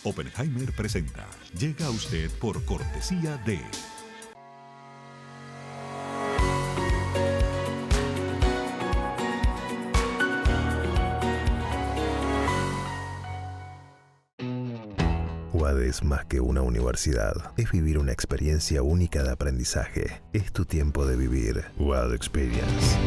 Oppenheimer presenta. Llega a usted por cortesía de... UAD es más que una universidad. Es vivir una experiencia única de aprendizaje. Es tu tiempo de vivir. UAD Experience.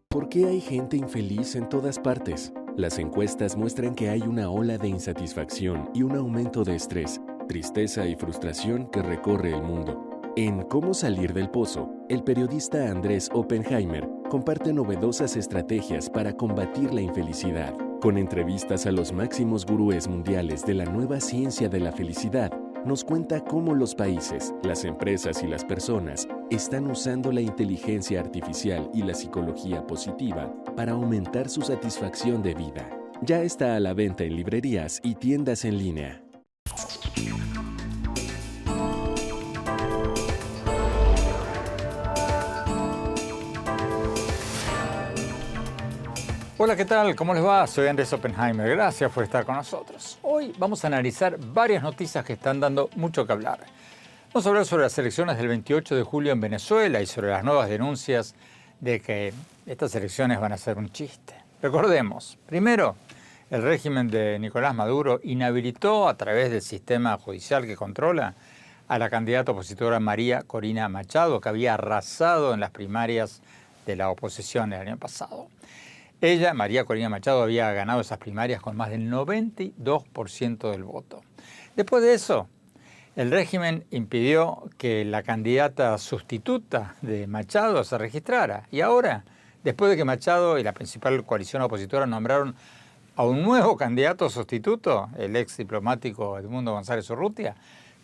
¿Por qué hay gente infeliz en todas partes? Las encuestas muestran que hay una ola de insatisfacción y un aumento de estrés, tristeza y frustración que recorre el mundo. En Cómo salir del pozo, el periodista Andrés Oppenheimer comparte novedosas estrategias para combatir la infelicidad. Con entrevistas a los máximos gurúes mundiales de la nueva ciencia de la felicidad, nos cuenta cómo los países, las empresas y las personas están usando la inteligencia artificial y la psicología positiva para aumentar su satisfacción de vida. Ya está a la venta en librerías y tiendas en línea. Hola, ¿qué tal? ¿Cómo les va? Soy Andrés Oppenheimer. Gracias por estar con nosotros. Hoy vamos a analizar varias noticias que están dando mucho que hablar. Vamos a hablar sobre las elecciones del 28 de julio en Venezuela y sobre las nuevas denuncias de que estas elecciones van a ser un chiste. Recordemos, primero, el régimen de Nicolás Maduro inhabilitó a través del sistema judicial que controla a la candidata opositora María Corina Machado, que había arrasado en las primarias de la oposición el año pasado. Ella, María Corina Machado, había ganado esas primarias con más del 92% del voto. Después de eso, el régimen impidió que la candidata sustituta de Machado se registrara. Y ahora, después de que Machado y la principal coalición opositora nombraron a un nuevo candidato sustituto, el ex diplomático Edmundo González Urrutia,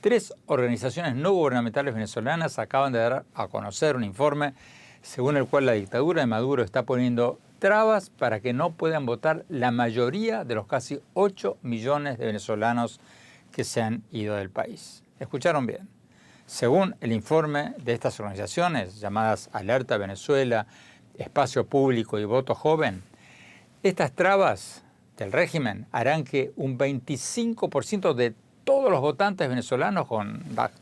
3 organizaciones no gubernamentales venezolanas acaban de dar a conocer un informe según el cual la dictadura de Maduro está poniendo trabas para que no puedan votar la mayoría de los casi 8 millones de venezolanos que se han ido del país. ¿Escucharon bien? Según el informe de estas organizaciones, llamadas Alerta Venezuela, Espacio Público y Voto Joven, estas trabas del régimen harán que un 25% de todos los votantes venezolanos,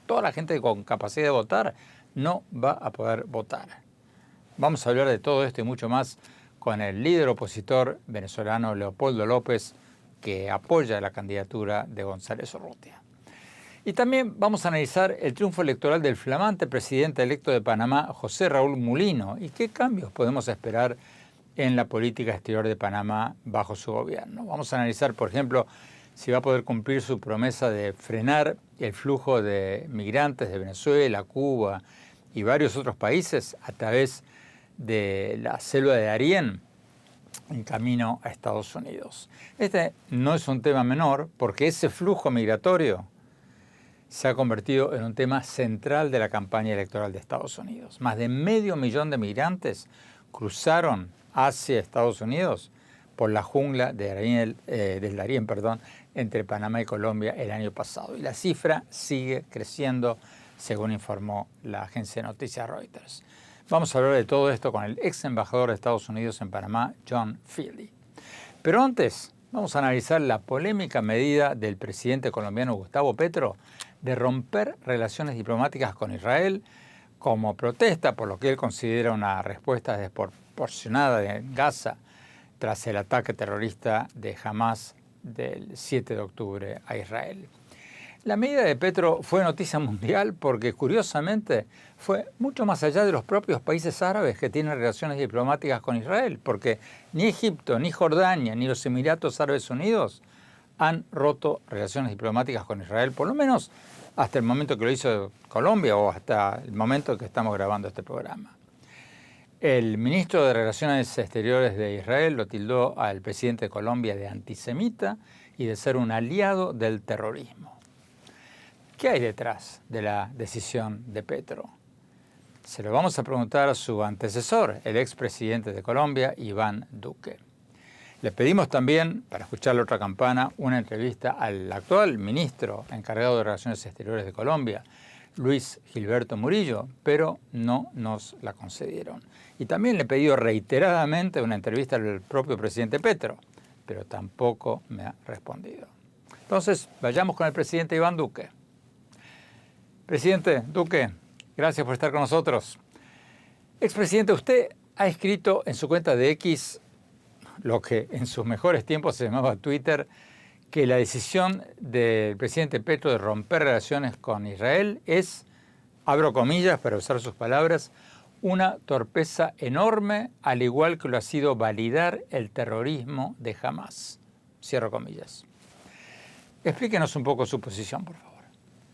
toda la gente con capacidad de votar, no va a poder votar. Vamos a hablar de todo esto y mucho más con el líder opositor venezolano Leopoldo López, que apoya la candidatura de González Urrutia. Y también vamos a analizar el triunfo electoral del flamante presidente electo de Panamá, José Raúl Mulino, y qué cambios podemos esperar en la política exterior de Panamá bajo su gobierno. Vamos a analizar, por ejemplo, si va a poder cumplir su promesa de frenar el flujo de migrantes de Venezuela, Cuba y varios otros países a través de la selva de Darién en camino a Estados Unidos. Este no es un tema menor porque ese flujo migratorio se ha convertido en un tema central de la campaña electoral de Estados Unidos. Más de 500.000 de migrantes cruzaron hacia Estados Unidos por la jungla del Darién, entre Panamá y Colombia el año pasado. Y la cifra sigue creciendo, según informó la agencia de noticias Reuters. Vamos a hablar de todo esto con el ex embajador de Estados Unidos en Panamá, John Feeley. Pero antes, vamos a analizar la polémica medida del presidente colombiano Gustavo Petro de romper relaciones diplomáticas con Israel como protesta por lo que él considera una respuesta desproporcionada en Gaza tras el ataque terrorista de Hamás del 7 de octubre a Israel. La medida de Petro fue noticia mundial porque, curiosamente, fue mucho más allá de los propios países árabes que tienen relaciones diplomáticas con Israel, porque ni Egipto, ni Jordania, ni los Emiratos Árabes Unidos han roto relaciones diplomáticas con Israel, por lo menos hasta el momento que lo hizo Colombia o hasta el momento que estamos grabando este programa. El ministro de Relaciones Exteriores de Israel lo tildó al presidente de Colombia de antisemita y de ser un aliado del terrorismo. ¿Qué hay detrás de la decisión de Petro? Se lo vamos a preguntar a su antecesor, el expresidente de Colombia, Iván Duque. Le pedimos también, para escuchar la otra campana, una entrevista al actual ministro encargado de Relaciones Exteriores de Colombia, Luis Gilberto Murillo, pero no nos la concedieron. Y también le he pedido reiteradamente una entrevista al propio presidente Petro, pero tampoco me ha respondido. Entonces, vayamos con el presidente Iván Duque. Presidente Duque, gracias por estar con nosotros. Expresidente, usted ha escrito en su cuenta de X, lo que en sus mejores tiempos se llamaba Twitter, que la decisión del presidente Petro de romper relaciones con Israel es, abro comillas para usar sus palabras, una torpeza enorme, al igual que lo ha sido validar el terrorismo de Hamás. Cierro comillas. Explíquenos un poco su posición, por favor.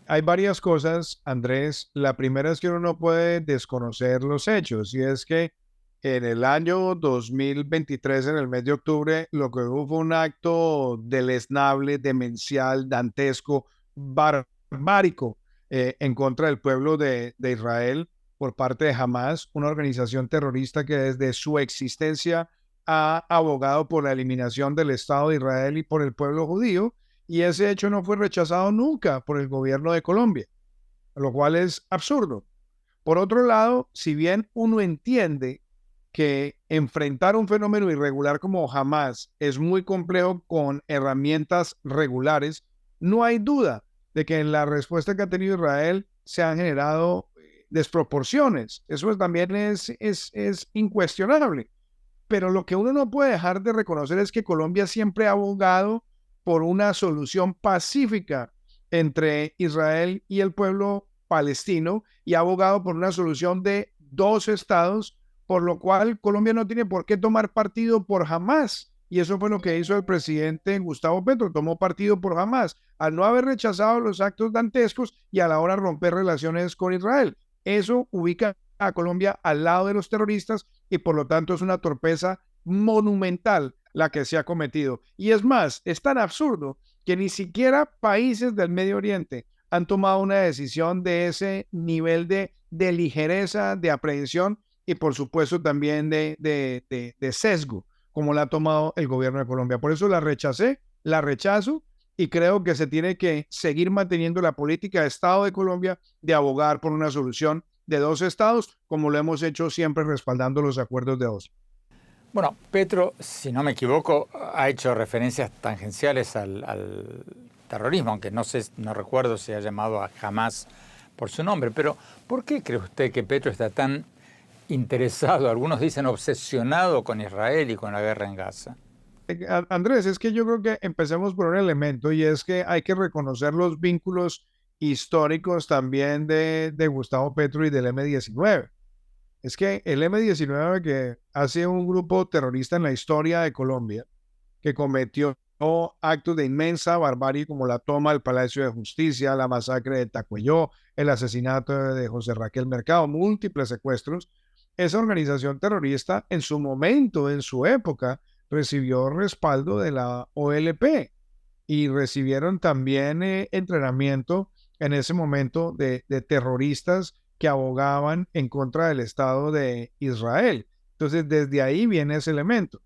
Hay varias cosas, Andrés. La primera es que uno no puede desconocer los hechos, y es que en el año 2023, en el mes de octubre, lo que hubo fue un acto deleznable, demencial, dantesco, barbárico en contra del pueblo de Israel por parte de Hamás, una organización terrorista que desde su existencia ha abogado por la eliminación del Estado de Israel y por el pueblo judío, y ese hecho no fue rechazado nunca por el gobierno de Colombia, lo cual es absurdo. Por otro lado, si bien uno entiende que enfrentar un fenómeno irregular como Hamás es muy complejo con herramientas regulares, no hay duda de que en la respuesta que ha tenido Israel se han generado desproporciones. Eso también es incuestionable. Pero lo que uno no puede dejar de reconocer es que Colombia siempre ha abogado por una solución pacífica entre Israel y el pueblo palestino, y ha abogado por una solución de dos estados, por lo cual Colombia no tiene por qué tomar partido por Hamás. Y eso fue lo que hizo el presidente Gustavo Petro, tomó partido por Hamás, al no haber rechazado los actos dantescos y a la hora romper relaciones con Israel. Eso ubica a Colombia al lado de los terroristas y por lo tanto es una torpeza monumental la que se ha cometido. Y es más, es tan absurdo que ni siquiera países del Medio Oriente han tomado una decisión de ese nivel de ligereza, de aprehensión y por supuesto también de sesgo, como la ha tomado el gobierno de Colombia. Por eso la rechazo, y creo que se tiene que seguir manteniendo la política de Estado de Colombia de abogar por una solución de dos estados, como lo hemos hecho siempre respaldando los acuerdos de Oslo. Bueno, Petro, si no me equivoco, ha hecho referencias tangenciales al terrorismo, aunque no recuerdo si ha llamado a Hamás por su nombre. Pero, ¿por qué cree usted que Petro está tan interesado, algunos dicen obsesionado con Israel y con la guerra en Gaza? Andrés, es que yo creo que empecemos por un elemento, y es que hay que reconocer los vínculos históricos también de Gustavo Petro y del M-19. Es que el M-19, que ha sido un grupo terrorista en la historia de Colombia, que cometió actos de inmensa barbarie como la toma del Palacio de Justicia, la masacre de Tacuelló, el asesinato de José Raquel Mercado, múltiples secuestros, esa organización terrorista en su momento, en su época, recibió respaldo de la OLP y recibieron también entrenamiento en ese momento de terroristas que abogaban en contra del Estado de Israel. Entonces, desde ahí viene ese elemento.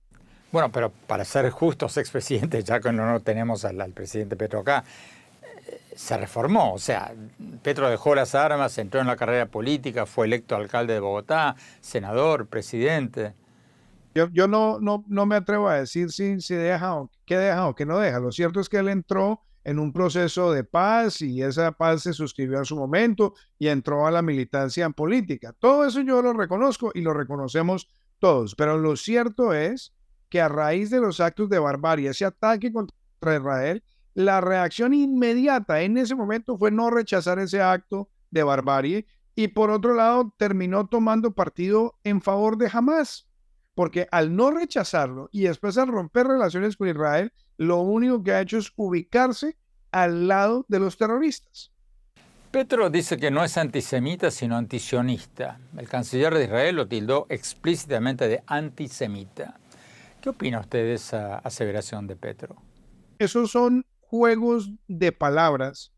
Bueno, pero para ser justos, expresidente, ya que no tenemos al presidente Petro acá, se reformó. O sea, Petro dejó las armas, entró en la carrera política, fue electo alcalde de Bogotá, senador, presidente. Yo no me atrevo a decir si deja o qué no deja. Lo cierto es que él entró en un proceso de paz y esa paz se suscribió en su momento y entró a la militancia política. Todo eso yo lo reconozco y lo reconocemos todos, pero lo cierto es que a raíz de los actos de barbarie, ese ataque contra Israel, la reacción inmediata en ese momento fue no rechazar ese acto de barbarie y por otro lado terminó tomando partido en favor de Hamás, porque al no rechazarlo y después al romper relaciones con Israel, lo único que ha hecho es ubicarse al lado de los terroristas. Petro dice que no es antisemita, sino antisionista. El canciller de Israel lo tildó explícitamente de antisemita. ¿Qué opina usted de esa aseveración de Petro? Esos son juegos de palabras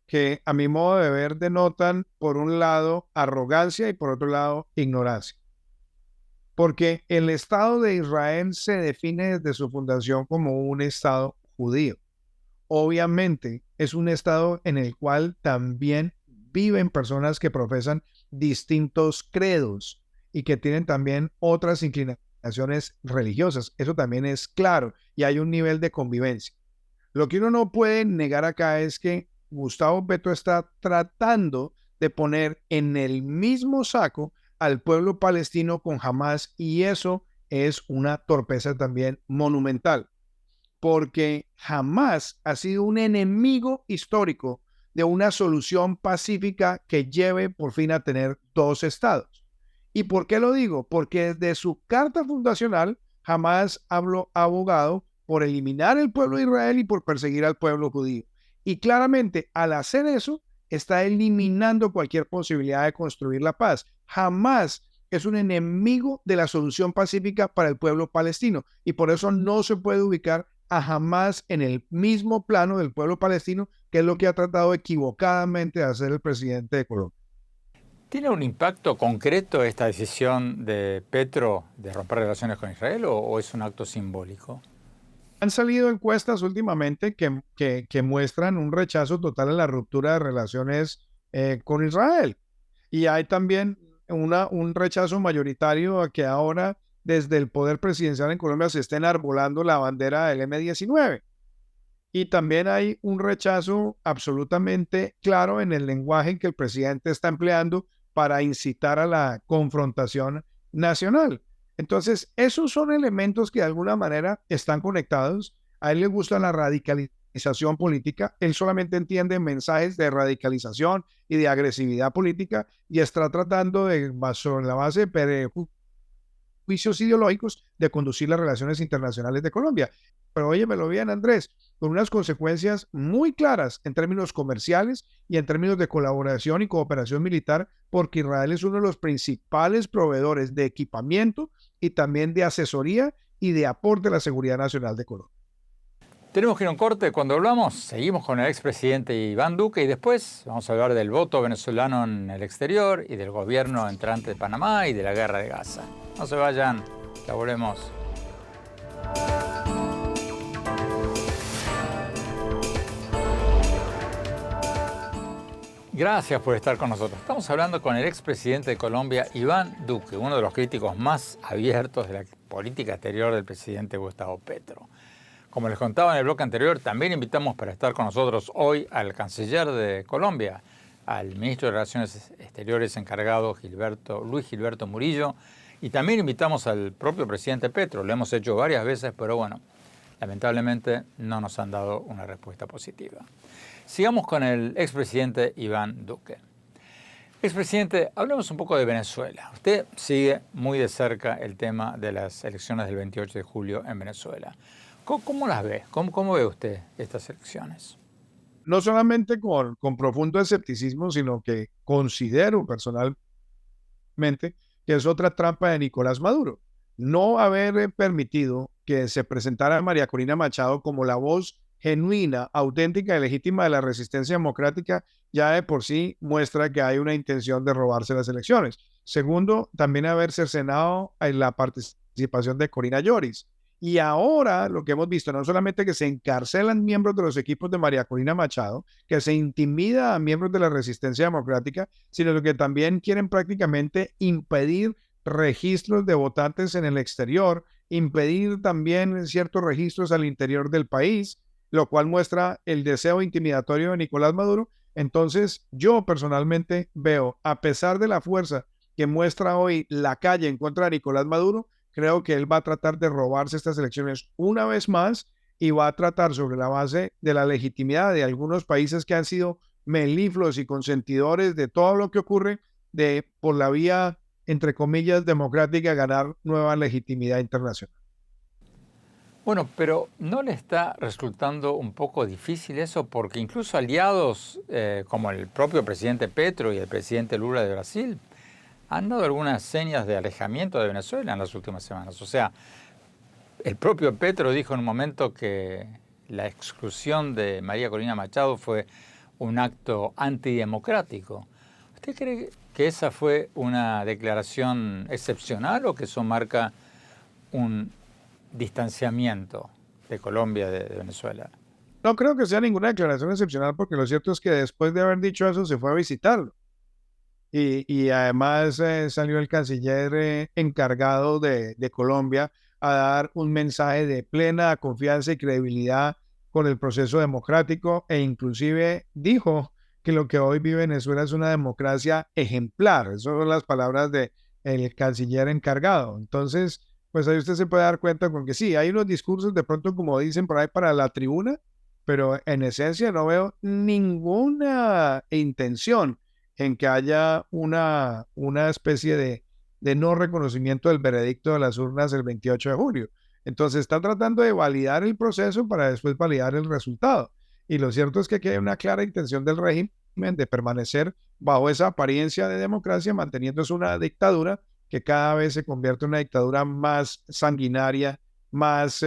que a mi modo de ver denotan por un lado arrogancia y por otro lado ignorancia. Porque el Estado de Israel se define desde su fundación como un Estado judío. Obviamente es un Estado en el cual también viven personas que profesan distintos credos y que tienen también otras inclinaciones religiosas. Eso también es claro y hay un nivel de convivencia. Lo que uno no puede negar acá es que Gustavo Petro está tratando de poner en el mismo saco al pueblo palestino con Hamás, y eso es una torpeza también monumental, porque Hamás ha sido un enemigo histórico de una solución pacífica que lleve por fin a tener dos estados. ¿Y por qué lo digo? Porque desde su carta fundacional Hamás habló abogado por eliminar el pueblo de Israel y por perseguir al pueblo judío. Y claramente, al hacer eso, está eliminando cualquier posibilidad de construir la paz. Hamás es un enemigo de la solución pacífica para el pueblo palestino, y por eso no se puede ubicar a Hamás en el mismo plano del pueblo palestino, que es lo que ha tratado equivocadamente de hacer el presidente de Colombia. ¿Tiene un impacto concreto esta decisión de Petro de romper relaciones con Israel o es un acto simbólico? Han salido encuestas últimamente que muestran un rechazo total a la ruptura de relaciones con Israel. Y hay también un rechazo mayoritario a que ahora desde el poder presidencial en Colombia se esté enarbolando la bandera del M-19. Y también hay un rechazo absolutamente claro en el lenguaje que el presidente está empleando para incitar a la confrontación nacional. Entonces, esos son elementos que de alguna manera están conectados. A él le gusta la radicalización política. Él solamente entiende mensajes de radicalización y de agresividad política, y está tratando de, sobre la base de juicios ideológicos, de conducir las relaciones internacionales de Colombia. Pero óyemelo bien, Andrés, con unas consecuencias muy claras en términos comerciales y en términos de colaboración y cooperación militar, porque Israel es uno de los principales proveedores de equipamiento y también de asesoría y de aporte a la seguridad nacional de Colombia. Tenemos que ir a un corte. Cuando hablamos, seguimos con el expresidente Iván Duque y después vamos a hablar del voto venezolano en el exterior y del gobierno entrante de Panamá y de la guerra de Gaza. No se vayan, ya volvemos. Gracias por estar con nosotros. Estamos hablando con el expresidente de Colombia, Iván Duque, uno de los críticos más abiertos de la política exterior del presidente Gustavo Petro. Como les contaba en el bloque anterior, también invitamos para estar con nosotros hoy al canciller de Colombia, al ministro de Relaciones Exteriores encargado, Luis Gilberto Murillo, y también invitamos al propio presidente Petro. Lo hemos hecho varias veces, pero bueno, lamentablemente no nos han dado una respuesta positiva. Sigamos con el expresidente Iván Duque. Expresidente, hablemos un poco de Venezuela. Usted sigue muy de cerca el tema de las elecciones del 28 de julio en Venezuela. ¿Cómo las ve? ¿Cómo ve usted estas elecciones? No solamente con profundo escepticismo, sino que considero personalmente que es otra trampa de Nicolás Maduro. No haber permitido que se presentara María Corina Machado como la voz genuina, auténtica y legítima de la resistencia democrática, ya de por sí muestra que hay una intención de robarse las elecciones. Segundo, también haber cercenado la participación de Corina Lloris. Y ahora lo que hemos visto, no solamente que se encarcelan miembros de los equipos de María Corina Machado, que se intimida a miembros de la resistencia democrática, sino que también quieren prácticamente impedir registros de votantes en el exterior, impedir también ciertos registros al interior del país, lo cual muestra el deseo intimidatorio de Nicolás Maduro. Entonces, yo personalmente veo, a pesar de la fuerza que muestra hoy la calle en contra de Nicolás Maduro, creo que él va a tratar de robarse estas elecciones una vez más y va a tratar, sobre la base de la legitimidad de algunos países que han sido melifluos y consentidores de todo lo que ocurre, de, por la vía, entre comillas, democrática, ganar nueva legitimidad internacional. Bueno, pero ¿no le está resultando un poco difícil eso? Porque incluso aliados como el propio presidente Petro y el presidente Lula de Brasil han dado algunas señas de alejamiento de Venezuela en las últimas semanas. O sea, el propio Petro dijo en un momento que la exclusión de María Corina Machado fue un acto antidemocrático. ¿Usted cree que esa fue una declaración excepcional o que eso marca un distanciamiento de Colombia de Venezuela? No creo que sea ninguna declaración excepcional, porque lo cierto es que después de haber dicho eso se fue a visitarlo. Y además salió el canciller encargado de Colombia a dar un mensaje de plena confianza y credibilidad con el proceso democrático e inclusive dijo que lo que hoy vive Venezuela es una democracia ejemplar. Esas son las palabras del canciller encargado. Entonces, pues ahí usted se puede dar cuenta con que sí, hay unos discursos de pronto como dicen por ahí para la tribuna, pero en esencia no veo ninguna intención en que haya una especie de no reconocimiento del veredicto de las urnas el 28 de julio. Entonces están tratando de validar el proceso para después validar el resultado. Y lo cierto es que aquí hay una clara intención del régimen de permanecer bajo esa apariencia de democracia, manteniéndose una dictadura que cada vez se convierte en una dictadura más sanguinaria, más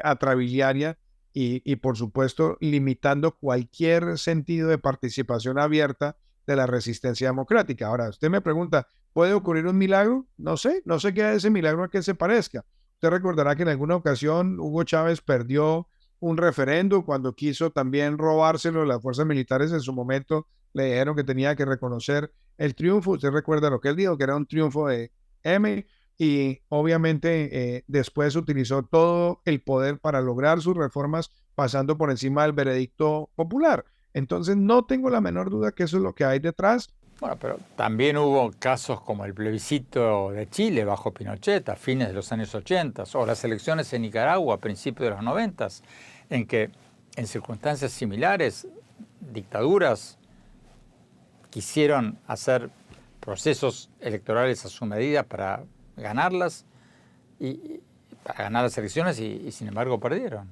atrabiliaria y por supuesto limitando cualquier sentido de participación abierta de la resistencia democrática. Ahora, usted me pregunta, ¿puede ocurrir un milagro? No sé qué es ese milagro a qué se parezca. Usted recordará que en alguna ocasión Hugo Chávez perdió un referendo cuando quiso también robárselo. Las fuerzas militares en su momento le dijeron que tenía que reconocer el triunfo. Usted recuerda lo que él dijo, que era un triunfo de M, y obviamente después utilizó todo el poder para lograr sus reformas pasando por encima del veredicto popular. Entonces no tengo la menor duda que eso es lo que hay detrás. Bueno, pero también hubo casos como el plebiscito de Chile bajo Pinochet a fines de los años 80 o las elecciones en Nicaragua a principios de los 90, en que en circunstancias similares dictaduras quisieron hacer procesos electorales a su medida para ganarlas y para ganar las elecciones y sin embargo perdieron.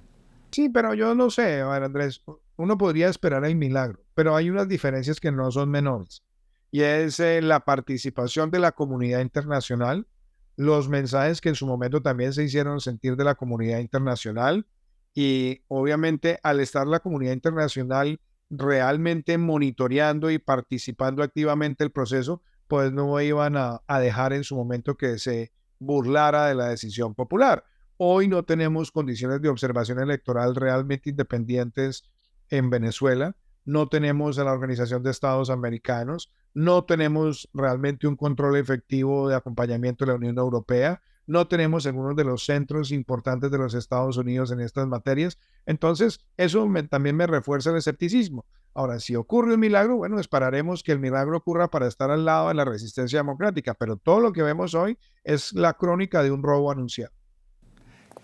Sí, pero yo no sé, a ver, Andrés, uno podría esperar el milagro, pero hay unas diferencias que no son menores. Y es la participación de la comunidad internacional, los mensajes que en su momento también se hicieron sentir de la comunidad internacional y obviamente al estar la comunidad internacional realmente monitoreando y participando activamente el proceso, pues no iban a dejar en su momento que se burlara de la decisión popular. Hoy no tenemos condiciones de observación electoral realmente independientes en Venezuela, no tenemos a la Organización de Estados Americanos, no tenemos realmente un control efectivo de acompañamiento de la Unión Europea, no tenemos algunos de los centros importantes de los Estados Unidos en estas materias. Entonces, eso también me refuerza el escepticismo. Ahora, si ocurre un milagro, bueno, esperaremos que el milagro ocurra para estar al lado de la resistencia democrática, pero todo lo que vemos hoy es la crónica de un robo anunciado.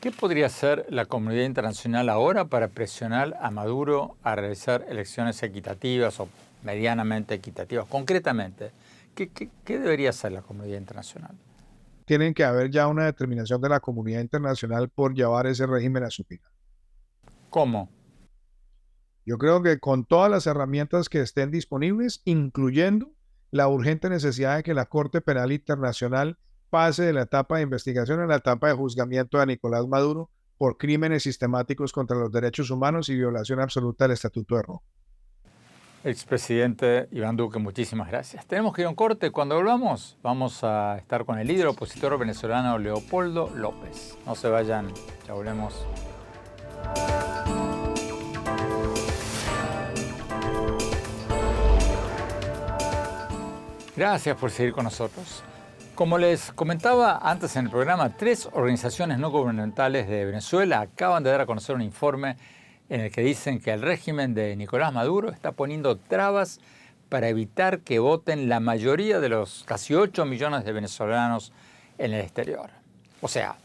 ¿Qué podría hacer la comunidad internacional ahora para presionar a Maduro a realizar elecciones equitativas o medianamente equitativas? Concretamente, ¿qué debería hacer la comunidad internacional? Tienen que haber ya una determinación de la comunidad internacional por llevar ese régimen a su final. ¿Cómo? Yo creo que con todas las herramientas que estén disponibles, incluyendo la urgente necesidad de que la Corte Penal Internacional pase de la etapa de investigación a la etapa de juzgamiento de Nicolás Maduro por crímenes sistemáticos contra los derechos humanos y violación absoluta del Estatuto de Roma. Expresidente Iván Duque, muchísimas gracias. Tenemos que ir a un corte. Cuando volvamos, vamos a estar con el líder opositor venezolano Leopoldo López. No se vayan, ya volvemos. Gracias por seguir con nosotros. Como les comentaba antes en el programa, 3 organizaciones no gubernamentales de Venezuela acaban de dar a conocer un informe en el que dicen que el régimen de Nicolás Maduro está poniendo trabas para evitar que voten la mayoría de los casi 8 millones de venezolanos en el exterior. O sea,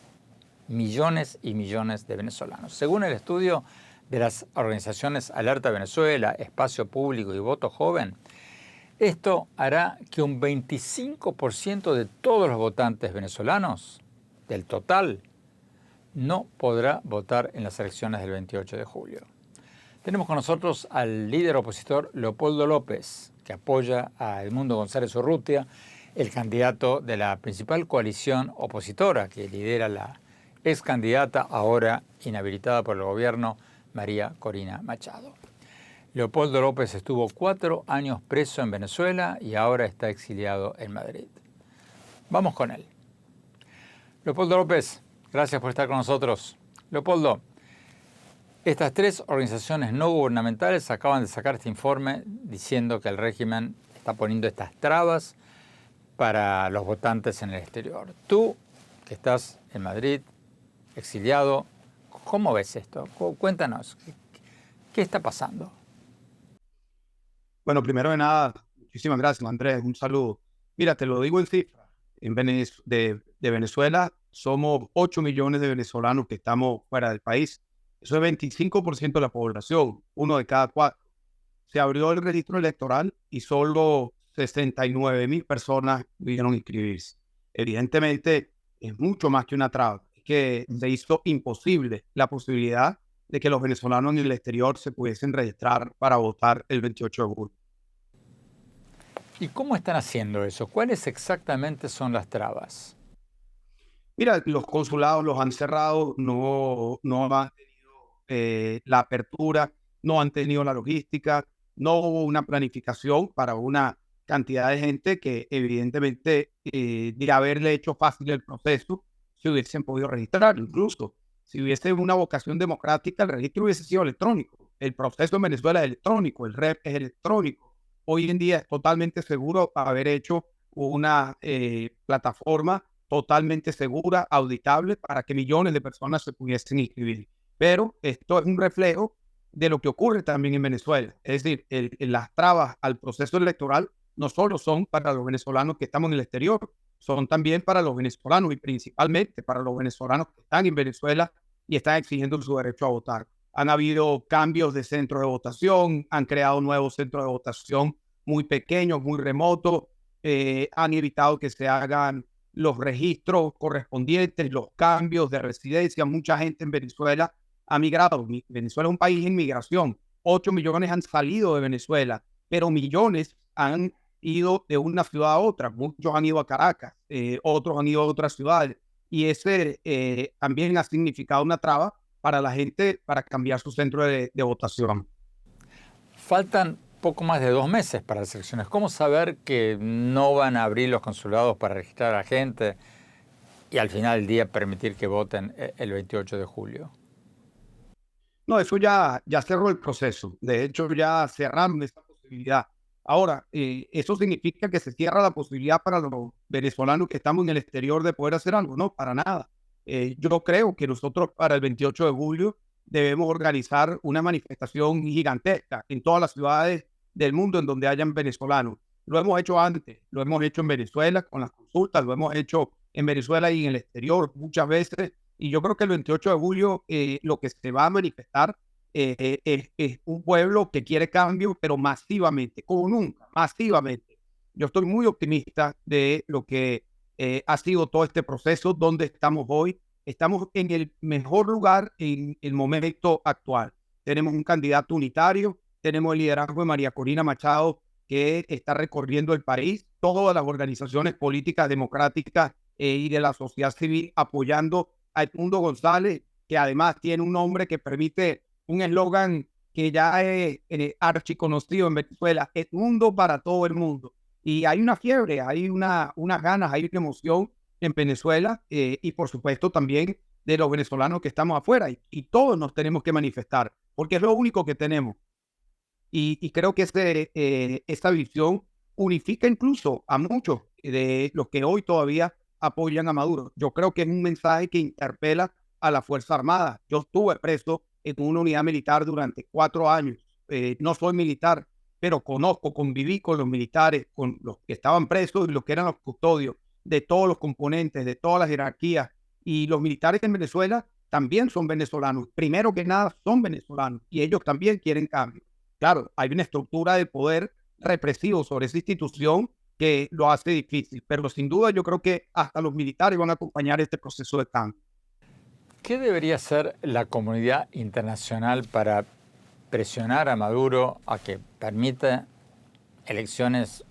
millones y millones de venezolanos. Según el estudio de las organizaciones Alerta Venezuela, Espacio Público y Voto Joven, esto hará que un 25% de todos los votantes venezolanos, del total, no podrá votar en las elecciones del 28 de julio. Tenemos con nosotros al líder opositor Leopoldo López, que apoya a Edmundo González Urrutia, el candidato de la principal coalición opositora que lidera la ex candidata, ahora inhabilitada por el gobierno, María Corina Machado. Leopoldo López estuvo 4 años preso en Venezuela y ahora está exiliado en Madrid. Vamos con él. Leopoldo López, gracias por estar con nosotros. Leopoldo, estas 3 organizaciones no gubernamentales acaban de sacar este informe diciendo que el régimen está poniendo estas trabas para los votantes en el exterior. Tú, que estás en Madrid, exiliado, ¿cómo ves esto? Cuéntanos, ¿Qué está pasando? Bueno, primero de nada, muchísimas gracias, Andrés. Un saludo. Mira, te lo digo en cifras. De Venezuela somos 8 millones de venezolanos que estamos fuera del país. Eso es 25% de la población, uno de cada cuatro. Se abrió el registro electoral y solo 69,000 personas pudieron inscribirse. Evidentemente, es mucho más que una traba. Es que se hizo imposible la posibilidad de que los venezolanos en el exterior se pudiesen registrar para votar el 28 de julio. ¿Y cómo están haciendo eso? ¿Cuáles exactamente son las trabas? Mira, los consulados los han cerrado, no han tenido la apertura, no han tenido la logística, no hubo una planificación para una cantidad de gente que evidentemente de haberle hecho fácil el proceso, se hubiesen podido registrar. Incluso si hubiese una vocación democrática, el registro hubiese sido electrónico. El proceso en Venezuela es electrónico, el REP es electrónico. Hoy en día es totalmente seguro haber hecho una plataforma totalmente segura, auditable, para que millones de personas se pudiesen inscribir. Pero esto es un reflejo de lo que ocurre también en Venezuela. Es decir, las trabas al proceso electoral no solo son para los venezolanos que estamos en el exterior, son también para los venezolanos y principalmente para los venezolanos que están en Venezuela y están exigiendo su derecho a votar. Han habido cambios de centros de votación, han creado nuevos centros de votación muy pequeños, muy remotos, han evitado que se hagan los registros correspondientes, los cambios de residencia. Mucha gente en Venezuela ha migrado. Venezuela es un país en migración. 8 millones han salido de Venezuela, pero millones han ido de una ciudad a otra. Muchos han ido a Caracas, otros han ido a otras ciudades. Y ese también ha significado una traba para la gente para cambiar su centro de votación. Faltan poco más de 2 meses para las elecciones. ¿Cómo saber que no van a abrir los consulados para registrar a la gente y al final del día permitir que voten el 28 de julio? No, eso ya cerró el proceso. De hecho, ya cerraron esa posibilidad. Ahora, ¿eso significa que se cierra la posibilidad para los venezolanos que estamos en el exterior de poder hacer algo? No, para nada. Yo creo que nosotros para el 28 de julio debemos organizar una manifestación gigantesca en todas las ciudades del mundo en donde hayan venezolanos. Lo hemos hecho antes, lo hemos hecho en Venezuela con las consultas, lo hemos hecho en Venezuela y en el exterior muchas veces. Y yo creo que el 28 de julio lo que se va a manifestar es un pueblo que quiere cambio, pero masivamente, como nunca, masivamente. Yo estoy muy optimista de lo que ha sido todo este proceso, donde estamos hoy. Estamos en el mejor lugar en el momento actual. Tenemos un candidato unitario, tenemos el liderazgo de María Corina Machado, que está recorriendo el país, todas las organizaciones políticas democráticas y de la sociedad civil apoyando a Edmundo González, que además tiene un nombre que permite un eslogan que ya es archiconocido en Venezuela: Edmundo para todo el mundo. Y hay una fiebre, hay unas ganas, hay una emoción en Venezuela y por supuesto también de los venezolanos que estamos afuera, y todos nos tenemos que manifestar porque es lo único que tenemos. Y creo que esta visión unifica incluso a muchos de los que hoy todavía apoyan a Maduro. Yo creo que es un mensaje que interpela a la Fuerza Armada. Yo estuve preso en una unidad militar durante 4 años. No soy militar, pero conviví con los militares, con los que estaban presos y los que eran los custodios de todos los componentes, de todas las jerarquías. Y los militares en Venezuela también son venezolanos. Primero que nada, son venezolanos y ellos también quieren cambio. Claro, hay una estructura de poder represivo sobre esa institución que lo hace difícil, pero sin duda yo creo que hasta los militares van a acompañar este proceso de cambio. ¿Qué debería hacer la comunidad internacional para presionar a Maduro a que permita elecciones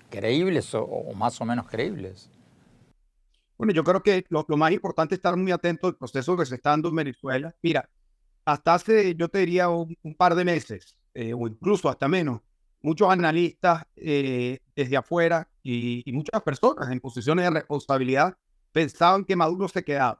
creíbles o más o menos creíbles? Bueno, yo creo que lo más importante es estar muy atento al proceso que se está dando en Venezuela. Mira, hasta hace, yo te diría, un par de meses, o incluso hasta menos, muchos analistas desde afuera y muchas personas en posiciones de responsabilidad pensaban que Maduro se quedaba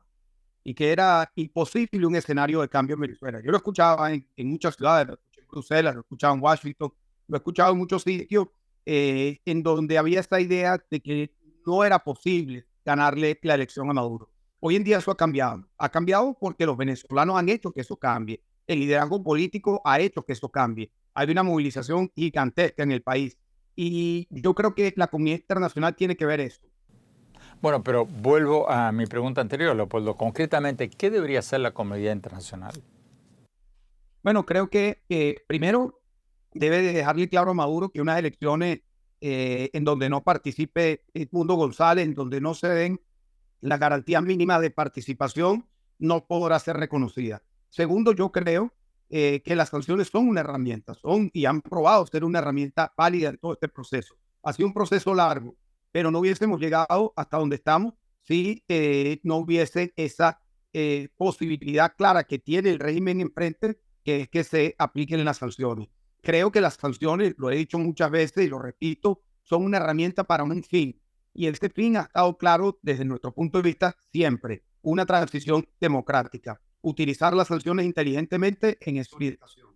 y que era imposible un escenario de cambio en Venezuela. Yo lo escuchaba en muchas ciudades, lo escuché en Bruselas, lo escuchaba en Washington, lo he escuchado en muchos sitios en donde había esta idea de que no era posible ganarle la elección a Maduro. Hoy en día eso ha cambiado. Ha cambiado porque los venezolanos han hecho que eso cambie. el liderazgo político ha hecho que eso cambie. Hay una movilización gigantesca en el país. Y yo creo que la comunidad internacional tiene que ver eso. Bueno, pero vuelvo a mi pregunta anterior, Leopoldo. Concretamente, ¿qué debería hacer la comunidad internacional? Bueno, creo que primero debe de dejarle claro a Maduro que unas elecciones en donde no participe Edmundo González, en donde no se den las garantías mínimas de participación, no podrá ser reconocida. Segundo, yo creo que las sanciones son una herramienta, y han probado ser una herramienta válida en todo este proceso. Ha sido un proceso largo, pero no hubiésemos llegado hasta donde estamos si no hubiese esa posibilidad clara que tiene el régimen enfrente, que es que se apliquen las sanciones. Creo que las sanciones, lo he dicho muchas veces y lo repito, son una herramienta para un fin. Y este fin ha estado claro desde nuestro punto de vista siempre, una transición democrática, utilizar las sanciones inteligentemente en esa orientación.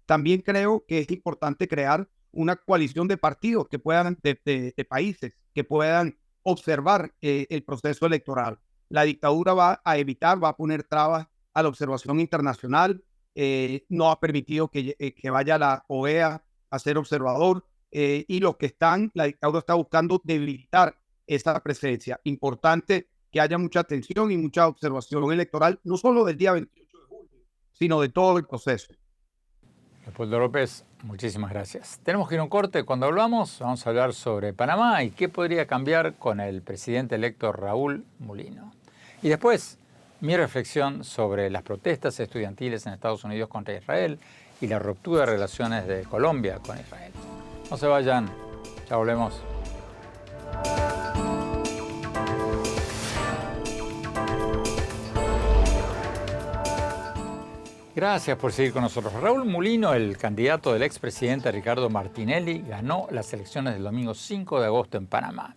También creo que es importante crear una coalición de partidos que puedan, de países, que puedan observar el proceso electoral. La dictadura va a poner trabas a la observación internacional, no ha permitido que vaya la OEA a ser observador, y los que la dictadura está buscando debilitar esa presencia. Importante que haya mucha atención y mucha observación electoral, no solo del día 28 de julio, sino de todo el proceso. Leopoldo López, muchísimas gracias. Tenemos que ir a un corte. Cuando vamos a hablar sobre Panamá y qué podría cambiar con el presidente electo Raúl Mulino. Y después, mi reflexión sobre las protestas estudiantiles en Estados Unidos contra Israel y la ruptura de relaciones de Colombia con Israel. No se vayan, ya volvemos. Gracias por seguir con nosotros. Raúl Mulino, el candidato del expresidente Ricardo Martinelli, ganó las elecciones del domingo 5 de agosto en Panamá.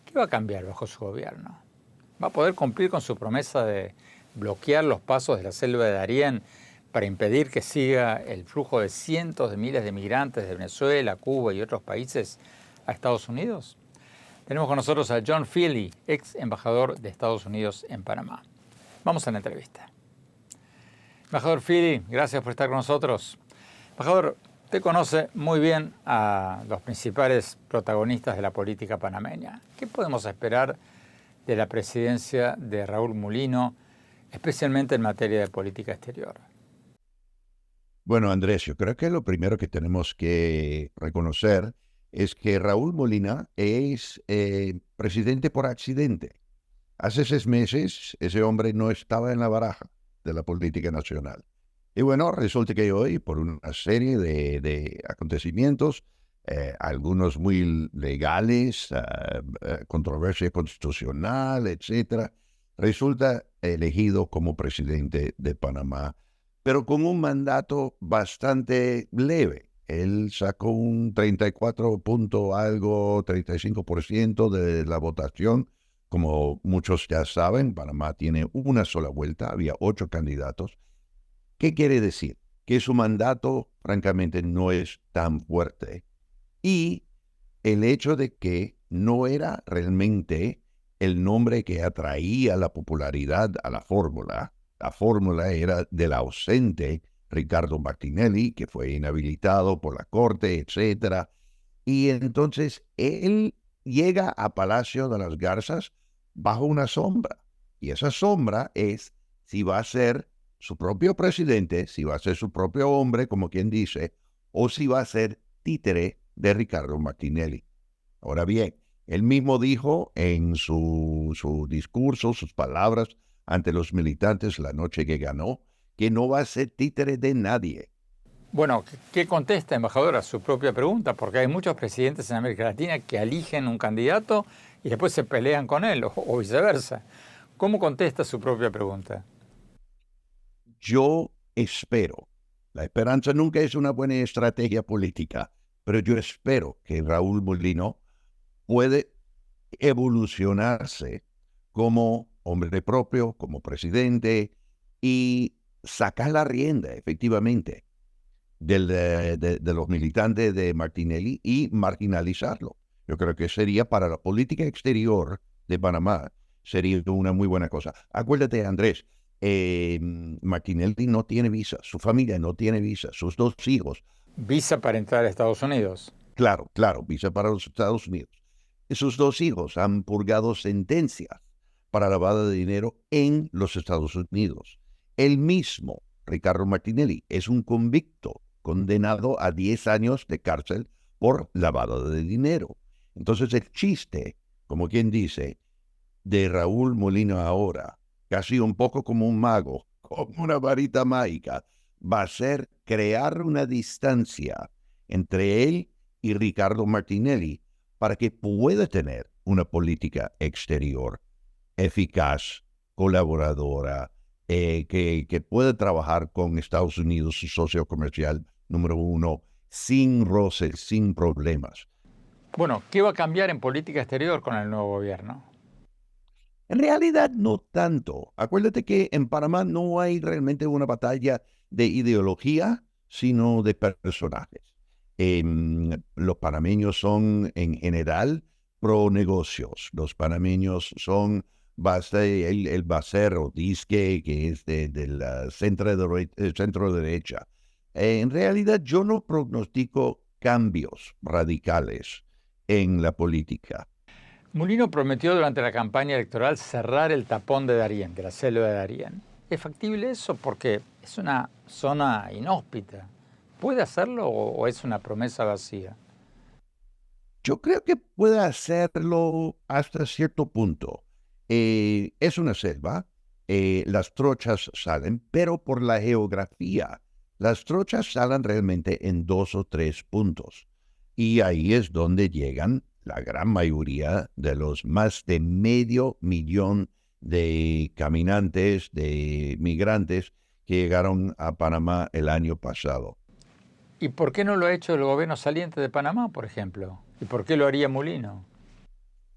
¿Qué va a cambiar bajo su gobierno? ¿Va a poder cumplir con su promesa de bloquear los pasos de la selva de Darién para impedir que siga el flujo de cientos de miles de migrantes de Venezuela, Cuba y otros países a Estados Unidos? Tenemos con nosotros a John Feely, ex embajador de Estados Unidos en Panamá. Vamos a la entrevista. Embajador Feely, gracias por estar con nosotros. Embajador, usted conoce muy bien a los principales protagonistas de la política panameña. ¿Qué podemos esperar de la presidencia de Raúl Mulino, especialmente en materia de política exterior? Bueno, Andrés, yo creo que lo primero que tenemos que reconocer es que Raúl Molina es presidente por accidente. Hace 6 meses ese hombre no estaba en la baraja de la política nacional. Y bueno, resulta que hoy, por una serie de acontecimientos, algunos muy legales, controversia constitucional, etcétera, resulta elegido como presidente de Panamá, pero con un mandato bastante leve. Él sacó un 35% de la votación. Como muchos ya saben, Panamá tiene una sola vuelta, había 8 candidatos. ¿Qué quiere decir? Que su mandato, francamente, no es tan fuerte. Y el hecho de que no era realmente el nombre que atraía la popularidad a la fórmula era del ausente Ricardo Martinelli, que fue inhabilitado por la Corte, etc. Y entonces él llega a Palacio de las Garzas bajo una sombra. Y esa sombra es si va a ser su propio presidente, si va a ser su propio hombre, como quien dice, o si va a ser títere de Ricardo Martinelli. Ahora bien, él mismo dijo en su discurso, sus palabras ante los militantes la noche que ganó, que no va a ser títere de nadie. Bueno, ¿qué contesta, embajador, a su propia pregunta? Porque hay muchos presidentes en América Latina que eligen un candidato y después se pelean con él, o viceversa. ¿Cómo contesta su propia pregunta? Yo espero, la esperanza nunca es una buena estrategia política, pero yo espero que Raúl Mulino puede evolucionarse como hombre propio, como presidente, y sacar la rienda, efectivamente, de los militantes de Martinelli y marginalizarlo. Yo creo que sería para la política exterior de Panamá, sería una muy buena cosa. Acuérdate, Andrés, Martinelli no tiene visa, su familia no tiene visa, sus dos hijos. Visa para entrar a Estados Unidos. Claro, visa para los Estados Unidos. Sus dos hijos han purgado sentencias para lavado de dinero en los Estados Unidos. El mismo, Ricardo Martinelli, es un convicto condenado a 10 años de cárcel por lavado de dinero. Entonces el chiste, como quien dice, de Raúl Molino ahora, casi un poco como un mago, como una varita mágica, va a ser crear una distancia entre él y Ricardo Martinelli para que pueda tener una política exterior eficaz, colaboradora, que pueda trabajar con Estados Unidos, su socio comercial número uno, sin roces, sin problemas. Bueno, ¿qué va a cambiar en política exterior con el nuevo gobierno? En realidad no tanto. Acuérdate que en Panamá no hay realmente una batalla de ideología, sino de personajes. Los panameños son en general pro negocios. Los panameños son el Bacero, Disque, que es del centro derecha. En realidad yo no prognostico cambios radicales en la política. Molino prometió durante la campaña electoral cerrar el tapón de Darién, de la selva de Darién. ¿Es factible eso? Porque es una zona inhóspita. ¿Puede hacerlo o es una promesa vacía? Yo creo que puede hacerlo hasta cierto punto. Es una selva, las trochas salen, pero por la geografía, las trochas salen realmente en 2 o 3 puntos. Y ahí es donde llegan la gran mayoría de los más de 500,000 de caminantes, de migrantes que llegaron a Panamá el año pasado. ¿Y por qué no lo ha hecho el gobierno saliente de Panamá, por ejemplo? ¿Y por qué lo haría Molino?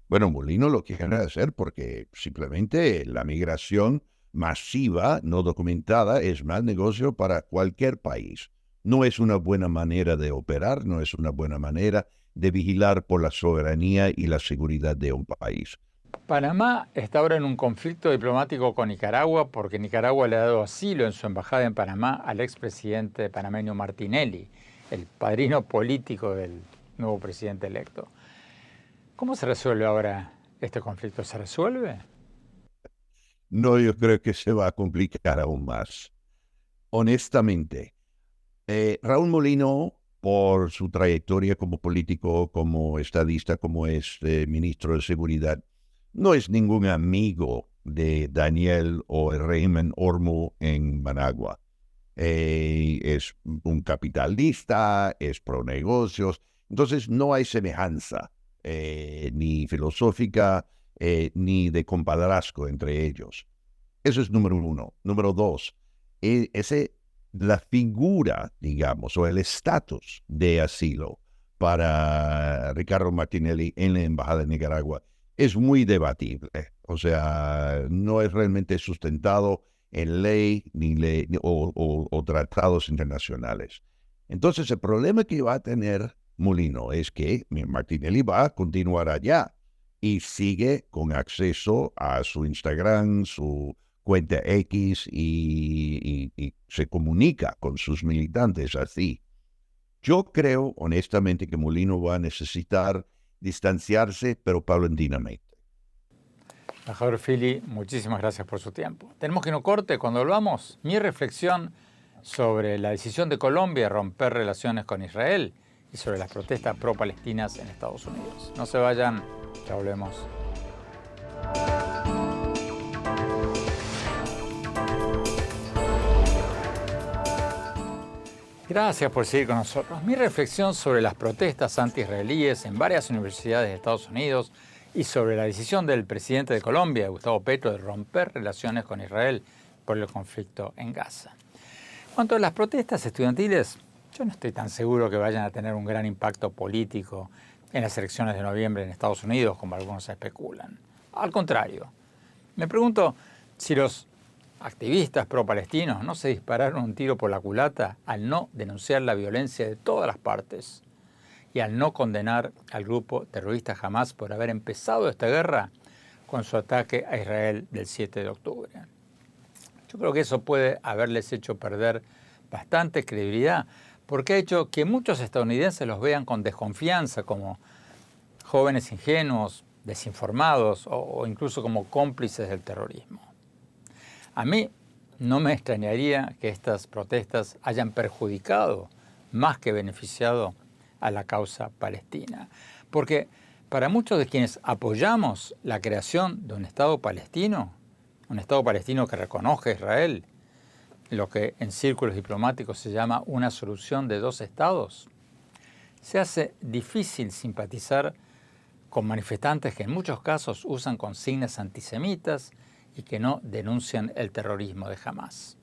Bueno, Molino lo quiere hacer porque simplemente la migración masiva, no documentada, es mal negocio para cualquier país. No es una buena manera de operar, no es una buena manera de vigilar por la soberanía y la seguridad de un país. Panamá está ahora en un conflicto diplomático con Nicaragua porque Nicaragua le ha dado asilo en su embajada en Panamá al expresidente panameño Martinelli, el padrino político del nuevo presidente electo. ¿Cómo se resuelve ahora este conflicto? ¿Se resuelve? No, yo creo que se va a complicar aún más. Honestamente, Raúl Molino, por su trayectoria como político, como estadista, como es ministro de Seguridad, no es ningún amigo de Daniel o el régimen Ormo en Managua. Es un capitalista, es pro negocios, entonces no hay semejanza ni filosófica ni de compadrazgo entre ellos. Eso es número uno. Número dos, la figura, digamos, o el estatus de asilo para Ricardo Martinelli en la Embajada de Nicaragua es muy debatible. O sea, no es realmente sustentado en ley o tratados internacionales. Entonces, el problema que va a tener Molino es que Martinelli va a continuar allá y sigue con acceso a su Instagram, su cuenta X y se comunica con sus militantes así. Yo creo, honestamente, que Molino va a necesitar distanciarse, pero paulatinamente. Embajador Fili, muchísimas gracias por su tiempo. Tenemos que no corte. Cuando volvamos, mi reflexión sobre la decisión de Colombia de romper relaciones con Israel y sobre las protestas pro-palestinas en Estados Unidos. No se vayan, ya volvemos. Gracias por seguir con nosotros. Mi reflexión sobre las protestas anti-israelíes en varias universidades de Estados Unidos y sobre la decisión del presidente de Colombia, Gustavo Petro, de romper relaciones con Israel por el conflicto en Gaza. En cuanto a las protestas estudiantiles, yo no estoy tan seguro que vayan a tener un gran impacto político en las elecciones de noviembre en Estados Unidos, como algunos especulan. Al contrario, me pregunto si los activistas pro-palestinos no se dispararon un tiro por la culata al no denunciar la violencia de todas las partes y al no condenar al grupo terrorista Hamás por haber empezado esta guerra con su ataque a Israel del 7 de octubre. Yo creo que eso puede haberles hecho perder bastante credibilidad, porque ha hecho que muchos estadounidenses los vean con desconfianza como jóvenes ingenuos, desinformados o incluso como cómplices del terrorismo. A mí no me extrañaría que estas protestas hayan perjudicado más que beneficiado a la causa palestina, porque para muchos de quienes apoyamos la creación de un Estado palestino que reconozca a Israel, lo que en círculos diplomáticos se llama una solución de dos estados, se hace difícil simpatizar con manifestantes que en muchos casos usan consignas antisemitas y que no denuncian el terrorismo de Hamás.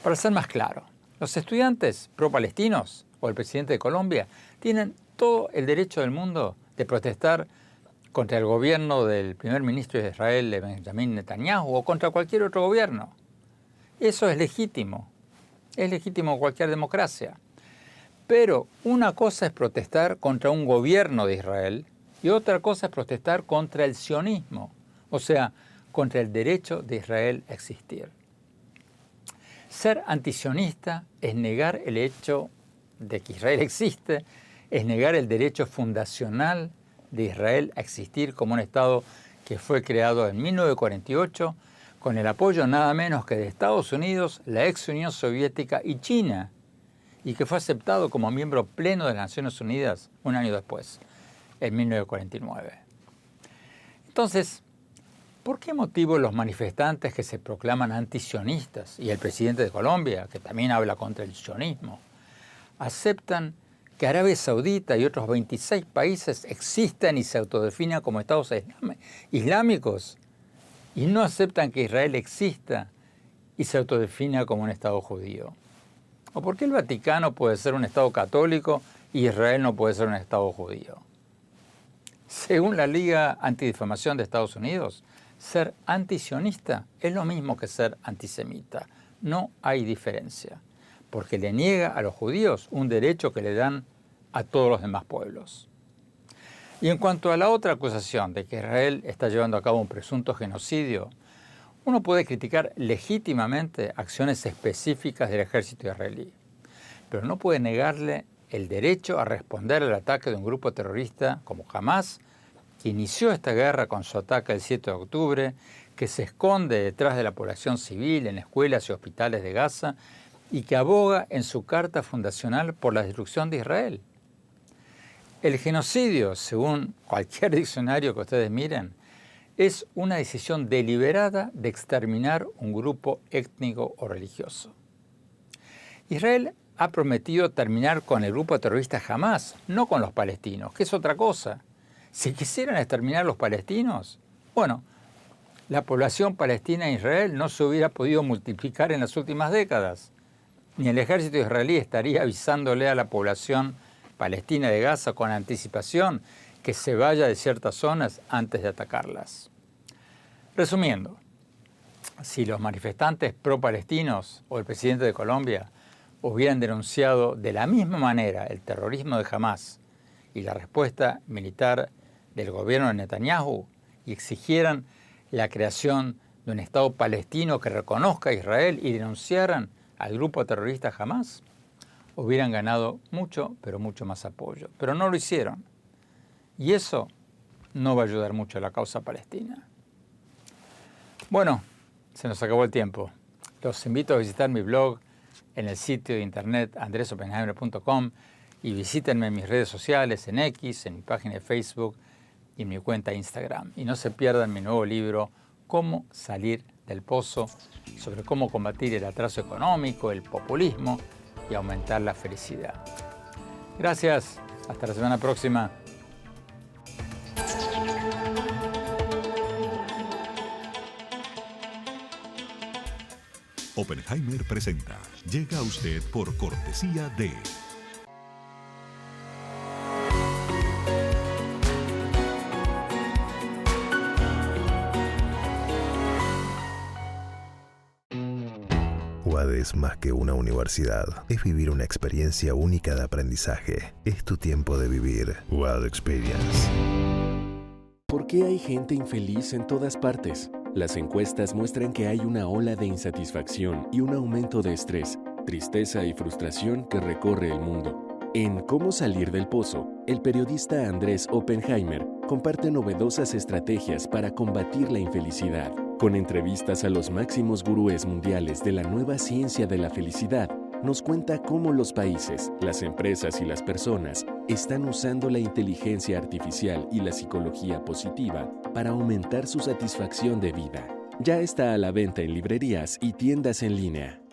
Para ser más claro, los estudiantes pro-palestinos o el presidente de Colombia tienen todo el derecho del mundo de protestar contra el gobierno del primer ministro de Israel, Benjamin Netanyahu, o contra cualquier otro gobierno. Eso es legítimo en cualquier democracia. Pero una cosa es protestar contra un gobierno de Israel y otra cosa es protestar contra el sionismo, o sea, contra el derecho de Israel a existir. Ser antisionista es negar el hecho de que Israel existe, es negar el derecho fundacional de Israel a existir como un Estado que fue creado en 1948 con el apoyo nada menos que de Estados Unidos, la ex Unión Soviética y China, y que fue aceptado como miembro pleno de las Naciones Unidas un año después, en 1949. Entonces, ¿por qué motivo los manifestantes que se proclaman antisionistas y el presidente de Colombia, que también habla contra el sionismo, aceptan que Arabia Saudita y otros 26 países existan y se autodefinan como estados islámicos y no aceptan que Israel exista y se autodefina como un estado judío? ¿O por qué el Vaticano puede ser un estado católico y Israel no puede ser un estado judío? Según la Liga Antidifamación de Estados Unidos, ser antisionista es lo mismo que ser antisemita. No hay diferencia, porque le niega a los judíos un derecho que le dan a todos los demás pueblos. Y en cuanto a la otra acusación de que Israel está llevando a cabo un presunto genocidio, uno puede criticar legítimamente acciones específicas del ejército israelí, pero no puede negarle el derecho a responder al ataque de un grupo terrorista como Hamás, que inició esta guerra con su ataque el 7 de octubre, que se esconde detrás de la población civil en escuelas y hospitales de Gaza y que aboga en su carta fundacional por la destrucción de Israel. El genocidio, según cualquier diccionario que ustedes miren, es una decisión deliberada de exterminar un grupo étnico o religioso. Israel ha prometido terminar con el grupo terrorista Hamás, no con los palestinos, que es otra cosa. Si quisieran exterminar a los palestinos, bueno, la población palestina en Israel no se hubiera podido multiplicar en las últimas décadas, ni el ejército israelí estaría avisándole a la población palestina de Gaza con anticipación que se vaya de ciertas zonas antes de atacarlas. Resumiendo, si los manifestantes pro-palestinos o el presidente de Colombia hubieran denunciado de la misma manera el terrorismo de Hamás y la respuesta militar del gobierno de Netanyahu y exigieran la creación de un Estado palestino que reconozca a Israel y denunciaran al grupo terrorista Hamás, hubieran ganado mucho, pero mucho más apoyo. Pero no lo hicieron. Y eso no va a ayudar mucho a la causa palestina. Bueno, se nos acabó el tiempo. Los invito a visitar mi blog en el sitio de internet andresopenheimer.com y visítenme en mis redes sociales, en X, en mi página de Facebook y en mi cuenta Instagram. Y no se pierdan mi nuevo libro, Cómo salir del pozo, sobre cómo combatir el atraso económico, el populismo y aumentar la felicidad. Gracias. Hasta la semana próxima. Oppenheimer presenta. Llega a usted por cortesía de... UAD es más que una universidad. Es vivir una experiencia única de aprendizaje. Es tu tiempo de vivir. UAD Experience. ¿Por qué hay gente infeliz en todas partes? Las encuestas muestran que hay una ola de insatisfacción y un aumento de estrés, tristeza y frustración que recorre el mundo. En Cómo salir del pozo, el periodista Andrés Oppenheimer comparte novedosas estrategias para combatir la infelicidad. Con entrevistas a los máximos gurúes mundiales de la nueva ciencia de la felicidad, nos cuenta cómo los países, las empresas y las personas están usando la inteligencia artificial y la psicología positiva para aumentar su satisfacción de vida. Ya está a la venta en librerías y tiendas en línea.